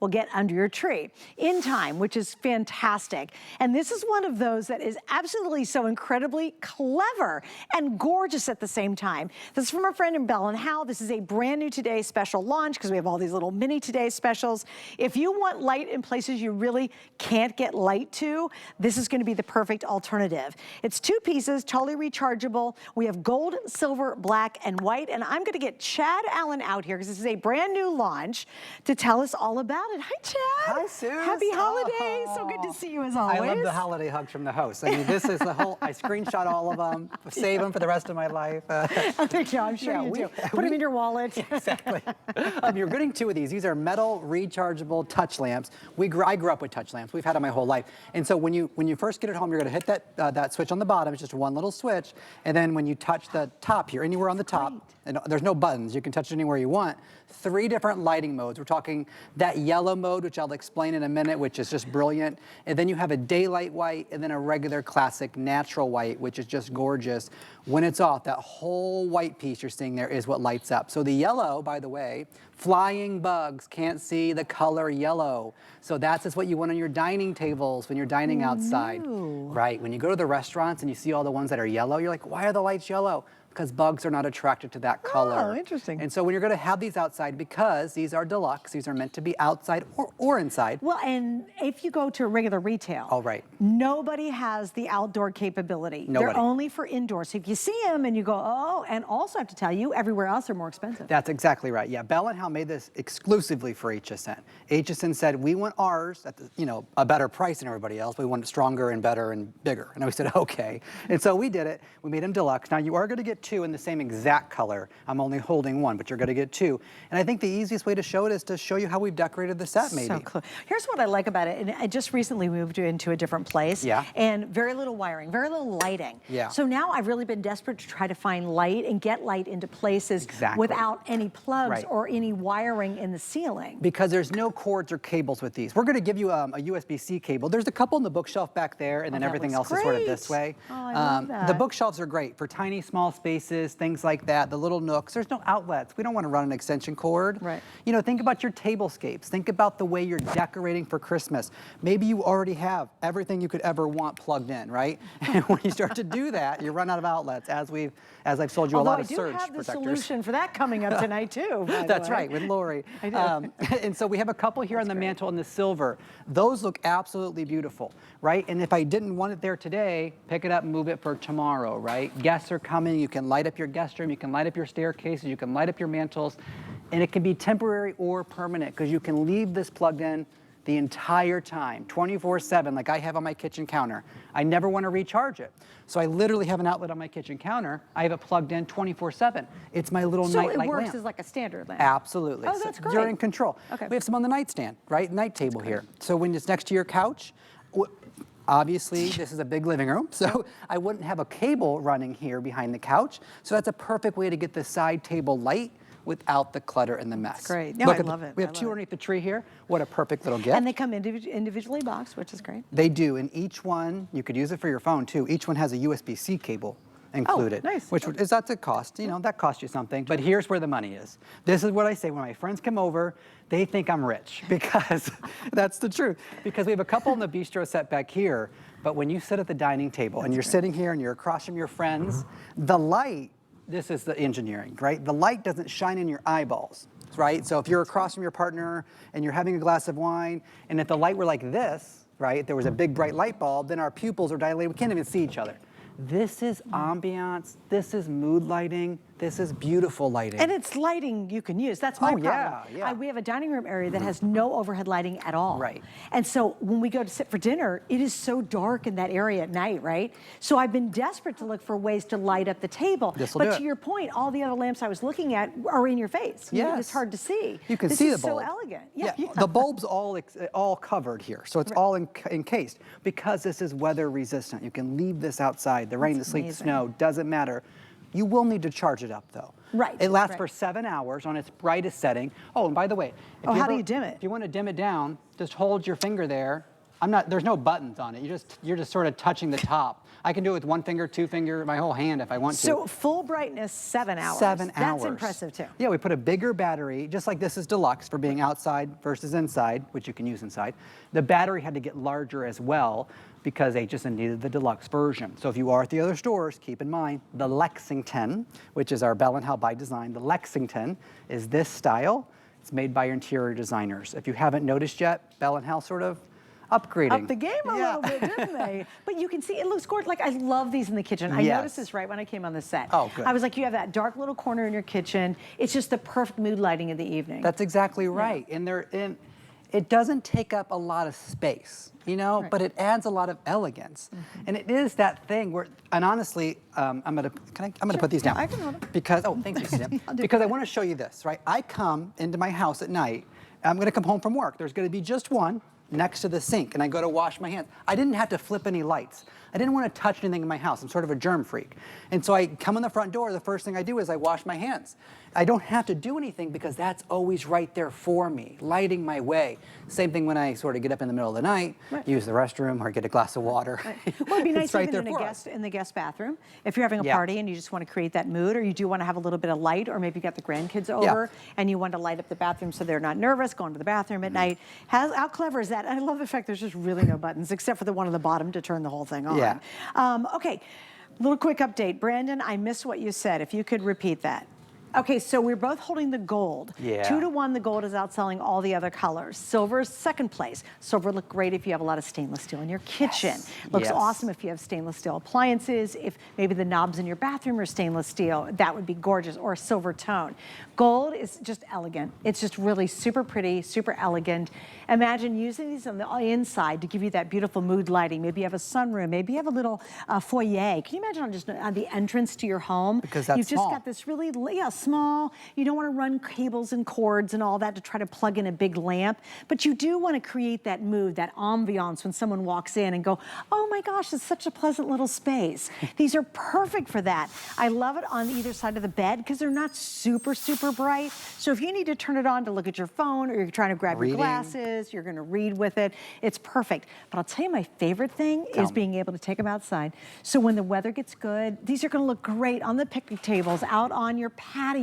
will get under your tree in time, which is fantastic. And this is one of those that is absolutely so incredibly clever and gorgeous at the same time. This is from our friend in Bell and Howell. This is a brand new Today special launch because we have all these little mini Today specials. If you want light in places you really can't get light to, this is going to be the perfect alternative. It's 2 pieces, totally rechargeable. We have gold, silver, black, and white. And I'm going to get Chad Allen out here because this is a brand new launch to tell us all about it. Hi, Chad. Hi, Sue. Happy holidays. So good to see you as always. I love the holiday hugs from the host. I mean, this is the whole, I screenshot all of them, save them for the rest of my life. Thank you. I'm sure you do. Put them in your wallet. Exactly. You're getting 2 of these. These are metal rechargeable touch lamps. I grew up with touch lamps. We've had them my whole life. And so when you first get it home, you're going to hit that switch on the bottom. It's just one little switch. And then when you touch the top here, anywhere on the top, and there's no buttons. You can touch it anywhere you want. 3 different lighting modes. We're talking that yellow mode, which I'll explain in a minute, which is just brilliant. And then you have a daylight white and then a regular classic natural white, which is just gorgeous. When it's off, that whole white piece you're seeing there is what lights up. So the yellow, by the way, flying bugs can't see the color yellow. So that's just what you want on your dining tables when you're dining outside. Right, when you go to the restaurants and you see all the ones that are yellow, you're like, why are the lights yellow? Because bugs are not attracted to that color. Oh, interesting. And so when you're going to have these outside, because these are deluxe, these are meant to be outside or inside. Well, and if you go to a regular retail, nobody has the outdoor capability. Nobody. They're only for indoors. So if you see them and you go, oh, and also I have to tell you, everywhere else they're more expensive. That's exactly right. Yeah, Bell and Howell made this exclusively for HSN. HSN said, we want ours at the, a better price than everybody else. We want it stronger and better and bigger. And we said, okay. And so we did it. We made them deluxe. Now you are going to get 2 in the same exact color. I'm only holding 1, but you're going to get 2. And I think the easiest way to show it is to show you how we've decorated the set, maybe. So cool. Here's what I like about it. And I just recently moved into a different place. Yeah. And very little wiring, very little lighting. Yeah. So now I've really been desperate to try to find light and get light into places without any plugs or any wiring in the ceiling. Because there's no cords or cables with these. We're going to give you a USB-C cable. There's a couple in the bookshelf back there, and then everything else is sort of this way. Oh, I love that. The bookshelves are great for tiny, small spaces, things like that, the little nooks. There's no outlets. We don't want to run an extension cord. Right. Think about your tablescapes. Think about the way you're decorating for Christmas. Maybe you already have everything you could ever want plugged in, right? And when you start to do that, you run out of outlets, as I've sold you a lot of surge protectors. I do have the solution for that coming up tonight too. That's right, with Lori. I do. And so we have a couple here on the mantle in the silver. Those look absolutely beautiful, right? And if I didn't want it there today, pick it up and move it for tomorrow, right? Guests are coming. You can light up your guest room. You can light up your staircases. You can light up your mantles. And it can be temporary or permanent because you can leave this plugged in the entire time, 24/7, like I have on my kitchen counter. I never want to recharge it. So I literally have an outlet on my kitchen counter. I have it plugged in 24/7. It's my little nightlight lamp. So it works as like a standard lamp? Absolutely. Oh, that's great. You're in control. Okay. We have some on the nightstand, right? Night table here. So when it's next to your couch, obviously this is a big living room, so I wouldn't have a cable running here behind the couch. So that's a perfect way to get the side table light without the clutter and the mess. That's great. No, I love it. We have 2 underneath the tree here. What a perfect little gift. And they come individually boxed, which is great. They do, and each one, you could use it for your phone too. Each one has a USB-C cable included. Oh, nice. Which is, that's a cost, that costs you something. But here's where the money is. This is what I say when my friends come over, they think I'm rich because that's the truth. Because we have a couple in the bistro set back here, but when you sit at the dining table and you're sitting here and you're across from your friends, the light, this is the engineering, right? The light doesn't shine in your eyeballs, right? So if you're across from your partner and you're having a glass of wine, and if the light were like this, right, there was a big bright light bulb, then our pupils are dilated, we can't even see each other. This is ambiance, this is mood lighting, this is beautiful lighting. And it's lighting you can use. That's my problem. Yeah. We have a dining room area that has no overhead lighting at all. Right. And so when we go to sit for dinner, it is so dark in that area at night, right? So I've been desperate to look for ways to light up the table. But to your point, all the other lamps I was looking at are in your face. Yes. It's hard to see. You can see the This bulb. is so elegant. Yeah. The bulb's all covered here, so it's all encased because this is weather resistant. You can leave this outside, the rain, the sleet, the snow, doesn't matter. You will need to charge it up though. Right. It lasts for 7 hours on its brightest setting. Oh, and by the way, how do you dim it? If you want to dim it down, just hold your finger there there's no buttons on it. You're just sort of touching the top. I can do it with one finger, two finger, my whole hand if I want to. So full brightness, 7 hours. 7 hours. That's impressive too. Yeah, we put a bigger battery, just like this is deluxe for being outside versus inside, which you can use inside. The battery had to get larger as well because they just needed the deluxe version. So if you are at the other stores, keep in mind the Lexington, which is our Bell & Howell by design. The Lexington is this style. It's made by your interior designers. If you haven't noticed yet, Bell & Howell sort of upgrading. Up the game a little bit, didn't they? But you can see it looks gorgeous. Like, I love these in the kitchen. I noticed this right when I came on the set. Oh, good. I was like, you have that dark little corner in your kitchen. It's just the perfect mood lighting in the evening. That's exactly right. And it doesn't take up a lot of space, you know, but it adds a lot of elegance. And it is that thing where, and honestly, I'm gonna put these down. I can hold them. Because, oh, thank you, Sam. Because I want to show you this, right? I come into my house at night, I'm gonna come home from work. There's gonna be just one next to the sink, and I go to wash my hands. I didn't have to flip any lights. I didn't want to touch anything in my house. I'm sort of a germ freak. And so I come in the front door, the first thing I do is I wash my hands. I don't have to do anything because that's always right there for me, lighting my way. Same thing when I sort of get up in the middle of the night, use the restroom or get a glass of water. Well, it'd be nice right even in the guest bathroom. If you're having a party and you just want to create that mood, or you do want to have a little bit of light, or maybe you got the grandkids over and you want to light up the bathroom so they're not nervous going to the bathroom at night. How clever is that? I love the fact there's just really no buttons except for the one on the bottom to turn the whole thing on. Okay, little quick update. Brandon, I missed what you said. If you could repeat that. Okay, so we're both holding the gold. 2-to-1, the gold is outselling all the other colors. Silver is second place. Silver look great if you have a lot of stainless steel in your kitchen. Looks awesome if you have stainless steel appliances. If maybe the knobs in your bathroom are stainless steel, that would be gorgeous, or a silver tone. Gold is just elegant. It's just really super pretty, super elegant. Imagine using these on the inside to give you that beautiful mood lighting. Maybe you have a sunroom, maybe you have a little foyer. Can you imagine just on the entrance to your home? Because that's You've just got this really, small. You don't want to run cables and cords and all that to try to plug in a big lamp, but you do want to create that mood, that ambiance when someone walks in and go, oh my gosh, it's such a pleasant little space. These are perfect for that. I love it on either side of the bed because they're not super, super bright. So if you need to turn it on to look at your phone, or you're trying to grab your glasses, you're going to read with it, it's perfect. But I'll tell you, my favorite thing is being able to take them outside. So when the weather gets good, these are going to look great on the picnic tables, out on your patio,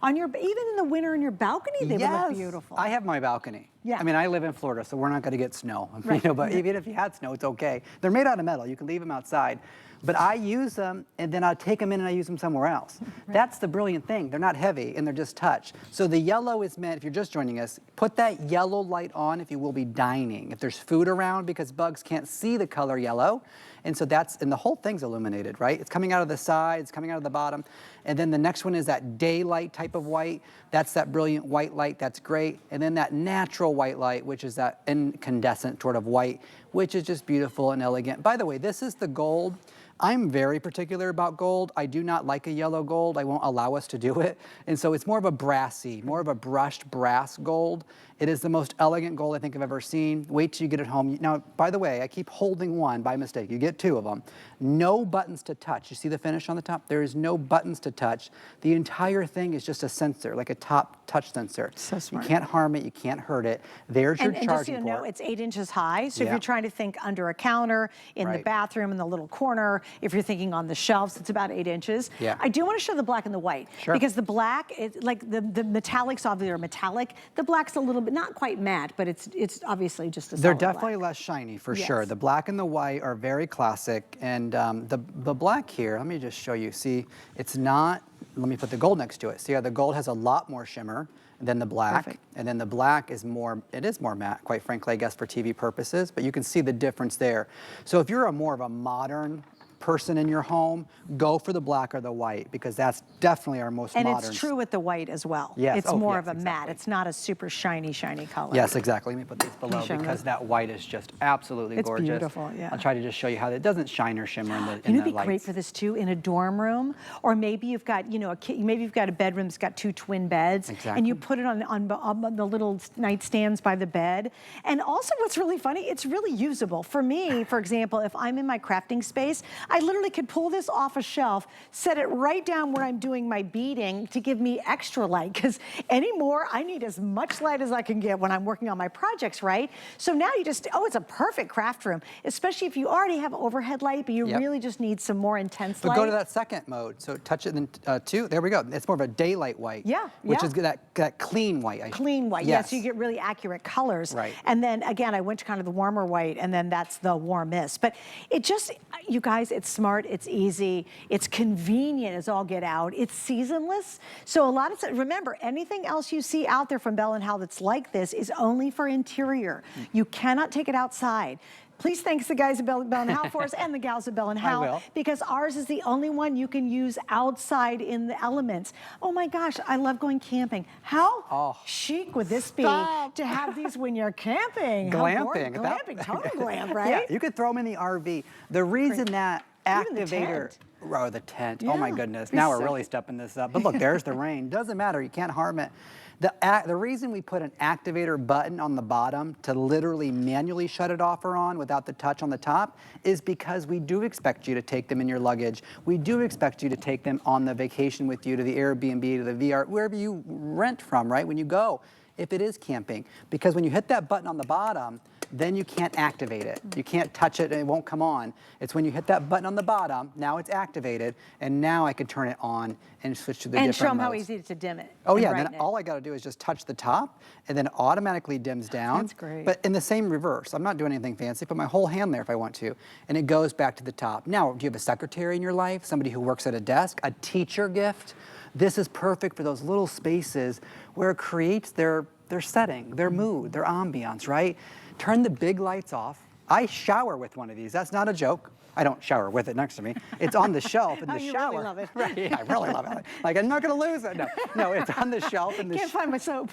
on your, even in the winter in your balcony, they would look beautiful. I have my balcony. I mean, I live in Florida, so we're not going to get snow. You know, but even if you had snow, it's okay. They're made out of metal. You can leave them outside. But I use them, and then I take them in and I use them somewhere else. That's the brilliant thing. They're not heavy, and they're just touch. So the yellow is meant, if you're just joining us, put that yellow light on if you will be dining. If there's food around, because bugs can't see the color yellow. And so and the whole thing's illuminated, right? It's coming out of the sides, coming out of the bottom. And then the next one is that daylight type of white. That's that brilliant white light, that's great. And then that natural white light, which is that incandescent sort of white, which is just beautiful and elegant. By the way, this is the gold. I'm very particular about gold. I do not like a yellow gold. I won't allow us to do it. And so it's more of a brassy, more of a brushed brass gold. It is the most elegant gold I think I've ever seen. Wait till you get it home. Now, by the way, I keep holding one by mistake. You get two of them. No buttons to touch. You see the finish on the top? There is no buttons to touch. The entire thing is just a sensor, like a top touch sensor. So smart. You can't harm it. You can't hurt it. There's your charging port. And just so you know, it's 8 inches high. So if you're trying to think under a counter, in the bathroom, in the little corner, if you're thinking on the shelves, it's about 8 inches. I do want to show the black and the white. Because the black, like the metallics obviously are metallic. The black's a little bit, not quite matte, but it's obviously just a solid They're definitely black. less shiny for sure. The black and the white are very classic. And the black here, let me just show you. See, it's not, let me put the gold next to it. See how the gold has a lot more shimmer than the black. And then the black is more, it is more matte, quite frankly, I guess, for TV purposes. But you can see the difference there. So if you're more of a modern person in your home, go for the black or the white, because that's definitely our most modern. And it's true with the white as well. Yes. It's more of a matte. It's not a super shiny color. Yes, exactly. Let me put these below because that white is just absolutely gorgeous. It's beautiful, I'll try to just show you how it doesn't shine or shimmer in the lights. It'd be great for this too in a dorm room, or maybe you've got, you know, maybe you've got a bedroom that's got 2 twin beds, and you put it on the little nightstands by the bed. And also, what's really funny, it's really usable. For me, for example, if I'm in my crafting space, I literally could pull this off a shelf, set it right down where I'm doing my beading to give me extra light, because anymore, I need as much light as I can get when I'm working on my projects, right? So now you just, oh, it's a perfect craft room, especially if you already have overhead light, but you really just need some more intense light. But go to that second mode. So touch it and then 2, there we go. It's more of a daylight white. Yeah, which is that clean white. Clean white, yes. So you get really accurate colors. Right. And then again, I went to kind of the warmer white, and then that's the warmest. But it just, you guys, it's smart, it's easy, it's convenient as all get out, it's seasonless. So a lot of, remember, anything else you see out there from Bell & Howell that's like this is only for interior. You cannot take it outside. Please thanks the guys at Bell & Howell for us and the gals at Bell & Howell, because ours is the only one you can use outside in the elements. Oh my gosh, I love going camping. How chic would this be to have these when you're camping? Glamping. Glamping, total glam, right? Yeah, you could throw them in the RV. The reason that activator, or the tent, oh my goodness, now we're really stepping this up. But look, there's the rain. Doesn't matter, you can't harm it. The reason we put an activator button on the bottom to literally manually shut it off or on without the touch on the top is because we do expect you to take them in your luggage. We do expect you to take them on the vacation with you to the Airbnb, to the VR, wherever you rent from, right, when you go, if it is camping. Because when you hit that button on the bottom, then you can't activate it. You can't touch it and it won't come on. It's when you hit that button on the bottom, now it's activated, and now I can turn it on and switch to the different modes. And show them how easy to dim it. Oh yeah, then all I gotta do is just touch the top, and then it automatically dims down. That's great. But in the same reverse. I'm not doing anything fancy, put my whole hand there if I want to, and it goes back to the top. Now, do you have a secretary in your life, somebody who works at a desk, a teacher gift? This is perfect for those little spaces where it creates their setting, their mood, their ambiance, right? Turn the big lights off. I shower with one of these. That's not a joke. I don't shower with it next to me. It's on the shelf in the shower. Really love it. Right, yeah, I really love it. Like, I'm not gonna lose it. No, it's on the shelf in the Can't find my soap.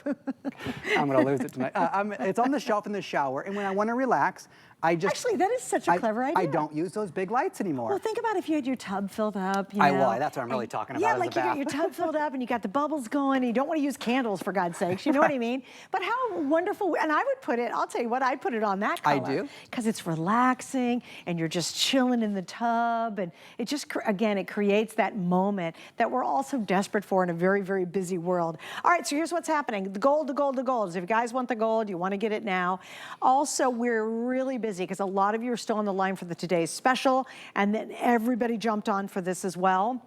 I'm gonna lose it tonight. It's on the shelf in the shower, and when I wanna relax, I just... Actually, that is such a clever idea. I don't use those big lights anymore. Well, think about if you had your tub filled up, you know. That's what I'm really talking about. Yeah, like you got your tub filled up and you got the bubbles going and you don't want to use candles, for God's sakes, you know what I mean? But how wonderful, and I would put it, I'll tell you what, I'd put it on that color. I do. Because it's relaxing and you're just chilling in the tub, and it just, again, it creates that moment that we're all so desperate for in a very, very busy world. All right, so here's what's happening. The gold, the gold, the gold. So if you guys want the gold, you want to get it now. Also, we're really busy because a lot of you are still on the line for the today's special, and then everybody jumped on for this as well.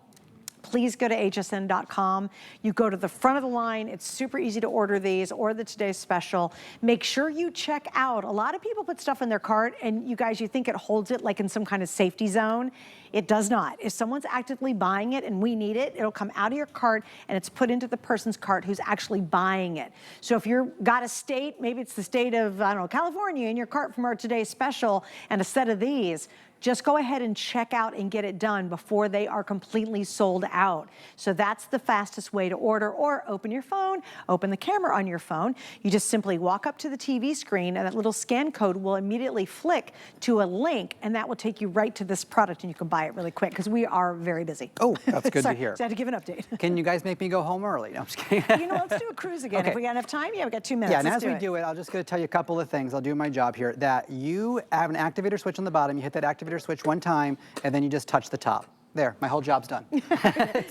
Please go to hsn.com. You go to the front of the line. It's super easy to order these or the today's special. Make sure you check out. A lot of people put stuff in their cart, and you guys, you think it holds it like in some kind of safety zone. It does not. If someone's actively buying it and we need it, it'll come out of your cart and it's put into the person's cart who's actually buying it. So if you've got a state, maybe it's the state of, I don't know, California, in your cart from our today's special and a set of these, just go ahead and check out and get it done before they are completely sold out. So that's the fastest way to order, or open your phone, open the camera on your phone. You just simply walk up to the TV screen and that little scan code will immediately flick to a link, and that will take you right to this product and you can buy it really quick because we are very busy. Oh, that's good to hear. So I had to give an update. Can you guys make me go home early? No, I'm just kidding. You know, let's do a cruise again. Okay. If we got enough time, yeah, we got 2 minutes. Yeah, and let's as we do it, I'm just going to tell you a couple of things. I'll do my job here. That you have an activator switch on the bottom. You hit that activator switch one time, and then you just touch the top. There, my whole job's done.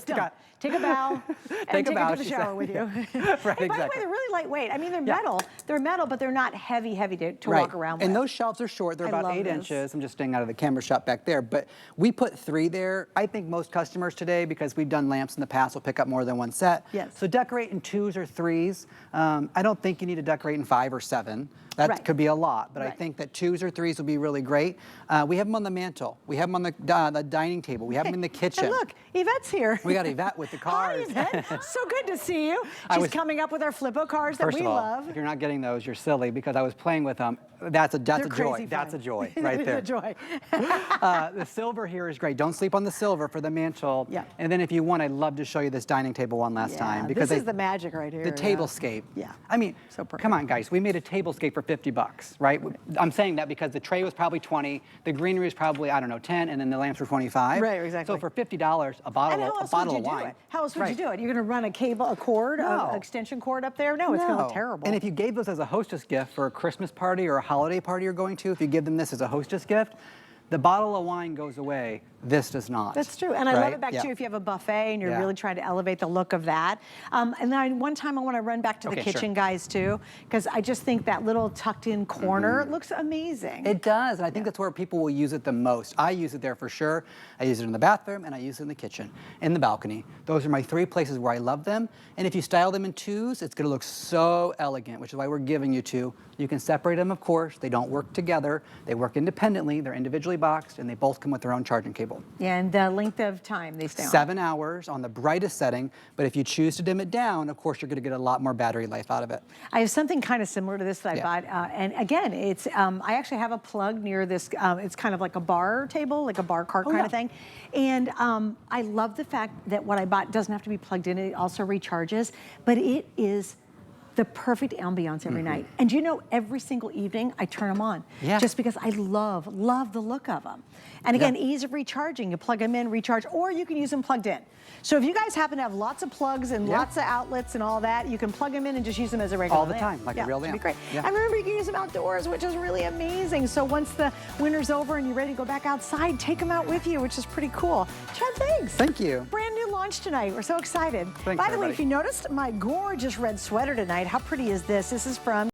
Done. Take a bow and take it to the shower with you. Right, Hey, by the way, exactly. they're really lightweight. I mean, they're metal. They're metal, but they're not heavy to walk around with. And those shelves are short. They're I about love 8 this. inches. I'm just staying out of the camera shot back there. But we put 3 there. I think most customers today, because we've done lamps in the past, will pick up more than one set. Yes. So decorate in 2s or 3s. I don't think you need to decorate in 5 or 7. That could be a lot, but I think that 2s or 3s will be really great. We have them on the mantle. We have them on the dining table. We have them in the kitchen. And look, Yvette's here. We got Yvette with the cars. Hi, Yvette. So good to see you. She's coming up with our Flippo cars that we love. If you're not getting those, you're silly, because I was playing with them. That's a joy. Fun. That's a joy right there. It's a joy. The silver here is great. Don't sleep on the silver for the mantle. Yeah. And then if you want, I'd love to show you this dining table one last time. Because this is the magic right here. The tablescape. Yeah. I mean, so perfect. Come on, guys. We made a tablescape for $50, right? I'm saying that because the tray was probably 20, the greenery was probably, I don't know, 10, and then the lamps were 25. Right, exactly. So for $50, a bottle of wine. How else would you do it? You're going to run a cord, an extension cord up there? No, it's going to look terrible. And if you gave those as a hostess gift for a Christmas party or a holiday party you're going to, if you give them this as a hostess gift, The bottle of wine goes away. This does not. That's true, and I love right? it back Yeah. too if you have a buffet and you're Yeah. really trying to elevate the look of that. And then one time I want to run back to the Okay, kitchen, sure. guys, too, because I just think that little tucked-in corner looks amazing. It does, and I think that's where people will use it the most. I use it there for sure. I use it in the bathroom, and I use it in the kitchen, in the balcony. Those are my 3 places where I love them. And if you style them in 2s, it's gonna look so elegant, which is why we're giving you 2. You can separate them, of course. They don't work together. They work independently. They're individually boxed, and they both come with their own charging cable. And the length of time they stay on. 7 hours on the brightest setting, but if you choose to dim it down, of course, you're gonna get a lot more battery life out of it. I have something kind of similar to this that I Yeah. bought, and again, it's I actually have a plug near this. It's kind of like a bar table, like a bar cart kind of thing, and I love the fact that what I bought doesn't have to be plugged in. It also recharges, but it is the perfect ambiance every night. And you know, every single evening I turn them on, just because I love the look of them. And again, ease of recharging. You plug them in, recharge, or you can use them plugged in. So if you guys happen to have lots of plugs and lots of outlets and all that, you can plug them in and just use them as a regular All the lamp. time, like a real lamp. It'd be great. Yeah. And remember, you can use them outdoors, which is really amazing. So once the winter's over and you're ready to go back outside, take them out with you, which is pretty cool. Chad, thanks. Thank you. Brand new launch tonight. We're so excited. Thanks, By the way, everybody. if you noticed my gorgeous red sweater tonight, how pretty is this? This is from